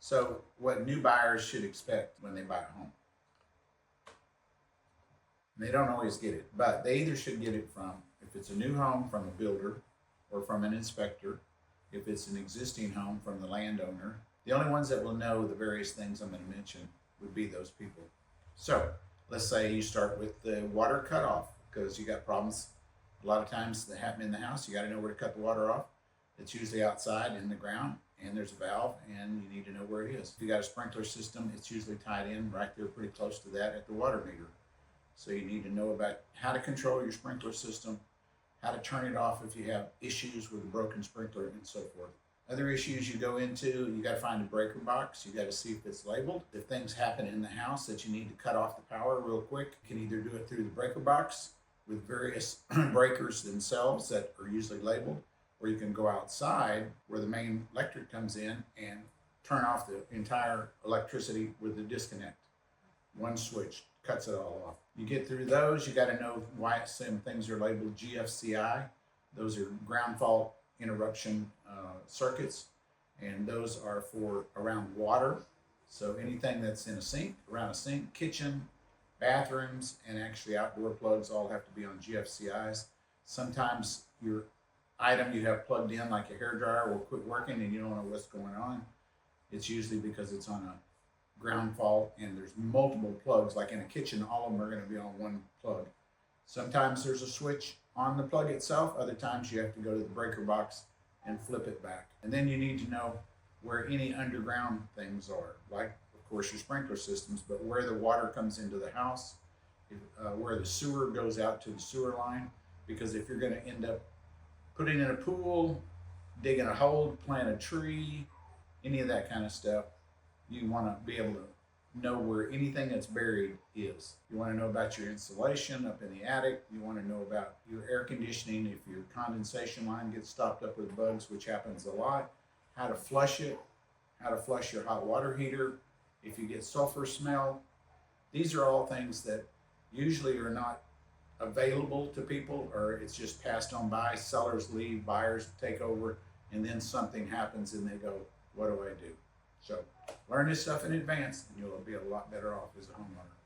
So what new buyers should expect when they buy a home. They don't always get it, but they either should get it from, if it's a new home, from a builder or from an inspector. If it's an existing home, from the landowner. The only ones that will know the various things I'm going to mention would be those people. So let's say you start with the water cutoff, because you got problems a lot of times that happen in the house. You got to know where to cut the water off. It's usually outside in the ground, and there's a valve, and you need to know where it is. If you got a sprinkler system, it's usually tied in right there pretty close to that at the water meter. So you need to know about how to control your sprinkler system, how to turn it off if you have issues with a broken sprinkler, and so forth. Other issues you go into, you got to find a breaker box. You got to see if it's labeled. If things happen in the house that you need to cut off the power real quick, you can either do it through the breaker box with various breakers themselves that are usually labeled, or you can go outside where the main electric comes in and turn off the entire electricity with the disconnect. One switch cuts it all off. You get through those, you got to know why some things are labeled GFCI. Those are ground fault interruption circuits, and those are for around water. So anything that's in a sink, around a sink, kitchen, bathrooms, and actually outdoor plugs all have to be on GFCIs. Sometimes your item you have plugged in, like a hairdryer, will quit working and you don't know what's going on. It's usually because it's on a ground fault and there's multiple plugs. Like in a kitchen, all of them are going to be on one plug. Sometimes there's a switch on the plug itself. Other times you have to go to the breaker box and flip it back. And then you need to know where any underground things are, like of course your sprinkler systems, but where the water comes into the house, where the sewer goes out to the sewer line. Because if you're going to end up putting in a pool, digging a hole, plant a tree, any of that kind of stuff, you want to be able to know where anything that's buried is. You want to know about your insulation up in the attic. You want to know about your air conditioning if your condensation line gets stopped up with bugs, which happens a lot. How to flush it, how to flush your hot water heater, if you get sulfur smell. These are all things that usually are not available to people, or it's just passed on by. Sellers leave, buyers take over, and then something happens and they go, what do I do? So learn this stuff in advance and you'll be a lot better off as a homeowner.